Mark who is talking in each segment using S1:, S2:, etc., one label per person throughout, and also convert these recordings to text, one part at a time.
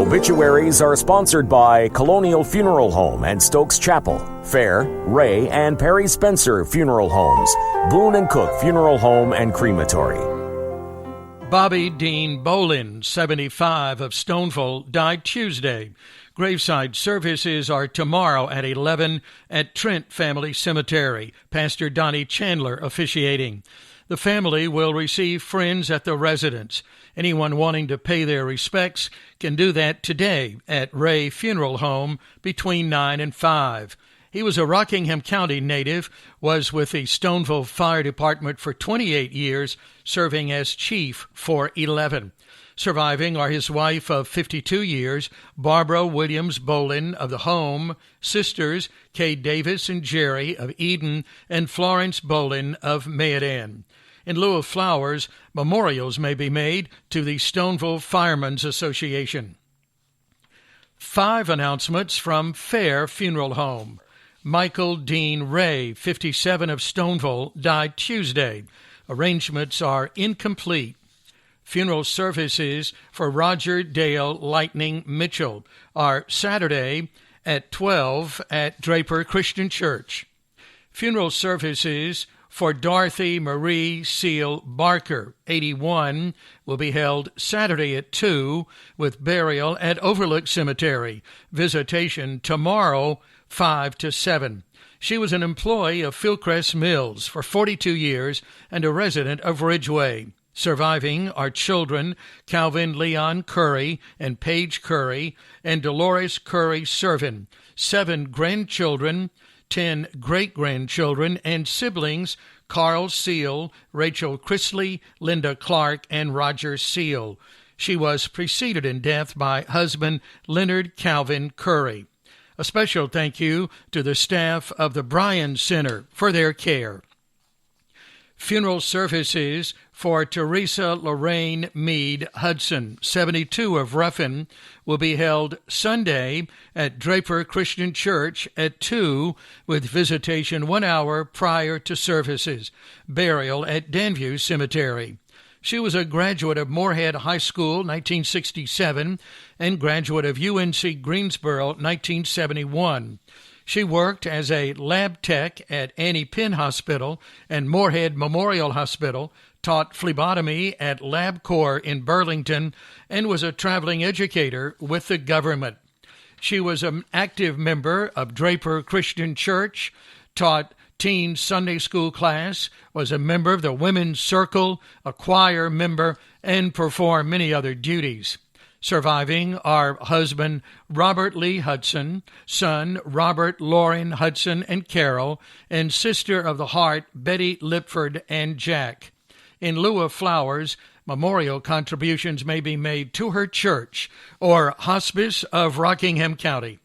S1: Obituaries are sponsored by Colonial Funeral Home and Stokes Chapel, Fair, Ray, and Perry Spencer Funeral Homes, Boone & Cook Funeral Home and Crematory.
S2: Bobby Dean Bolin, 75, of Stoneville, died Tuesday. Graveside services are tomorrow at 11 at Trent Family Cemetery. Pastor Donnie Chandler officiating. The family will receive friends at the residence. Anyone wanting to pay their respects can do that today at Ray Funeral Home between 9 and 5. He was a Rockingham County native, was with the Stoneville Fire Department for 28 years, serving as chief for 11. Surviving are his wife of 52 years, Barbara Williams Bolin of the home, sisters Kay Davis and Jerry of Eden, and Florence Bolin of Mayodan. In lieu of flowers, memorials may be made to the Stoneville Firemen's Association. 5 announcements from Fair Funeral Home. Michael Dean Ray, 57, of Stoneville, died Tuesday. Arrangements are incomplete. Funeral services for Roger Dale Lightning Mitchell are Saturday at 12 at Draper Christian Church. Funeral services for Dorothy Marie Seal Barker, 81, will be held Saturday at 2 with burial at Overlook Cemetery. Visitation tomorrow, 5 to 7. She was an employee of Fieldcrest Mills for 42 years and a resident of Ridgeway. Surviving are children Calvin Leon Curry and Paige Curry and Dolores Curry Servin, 7 grandchildren, 10 great-grandchildren, and siblings Carl Seal, Rachel Chrisley, Linda Clark, and Roger Seal. She was preceded in death by husband Leonard Calvin Curry. A special thank you to the staff of the Bryan Center for their care. Funeral services for Teresa Lorraine Meade Hudson, 72, of Ruffin, will be held Sunday at Draper Christian Church at 2 with visitation 1 hour prior to services. Burial at Danview Cemetery. She was a graduate of Moorhead High School, 1967, and graduate of UNC Greensboro, 1971. She worked as a lab tech at Annie Penn Hospital and Moorhead Memorial Hospital, taught phlebotomy at LabCorp in Burlington, and was a traveling educator with the government. She was an active member of Draper Christian Church, taught teen Sunday school class, was a member of the Women's Circle, a choir member, and performed many other duties. Surviving are husband Robert Lee Hudson, son Robert Lauren Hudson and Carol, and sister of the heart Betty Lipford and Jack. In lieu of flowers, memorial contributions may be made to her church or Hospice of Rockingham County.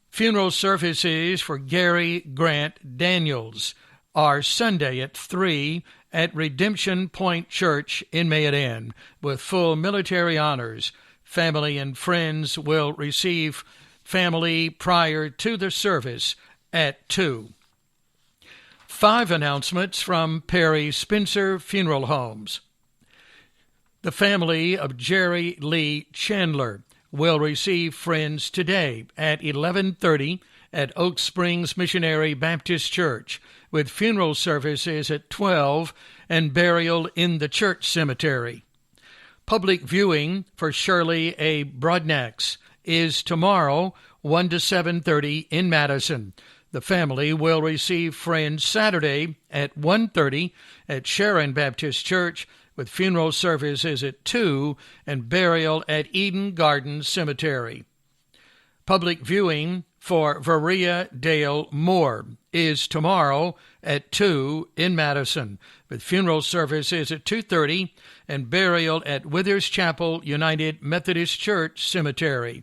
S2: Funeral services for Gary Grant Daniels are Sunday at 3 at Redemption Point Church in Mayodan with full military honors. Family and friends will receive family prior to the service at 2. 5 announcements from Perry Spencer Funeral Homes. The family of Jerry Lee Chandler will receive friends today at 11:30 at Oak Springs Missionary Baptist Church, with funeral services at 12 and burial in the church cemetery. Public viewing for Shirley A. Brodnax is tomorrow, 1 to 7:30 in Madison. The family will receive friends Saturday at 1:30 at Sharon Baptist Church, with funeral services at 2 and burial at Eden Garden Cemetery. Public viewing for Varia Dale Moore is tomorrow at 2 in Madison, with funeral services at 2:30 and burial at Withers Chapel United Methodist Church Cemetery.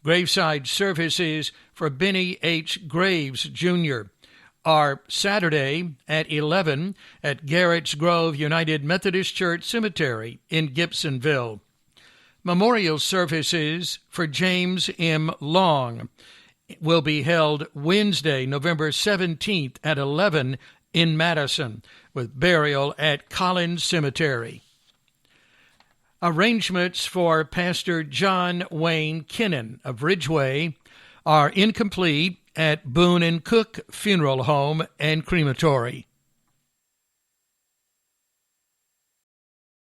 S2: Graveside services for Benny H. Graves, Jr. are Saturday at 11 at Garrett's Grove United Methodist Church Cemetery in Gibsonville. Memorial services for James M. Long will be held Wednesday, November 17th at 11 in Madison, with burial at Collins Cemetery. Arrangements for Pastor John Wayne Kinnan of Ridgeway are incomplete at Boone and Cook Funeral Home and Crematory.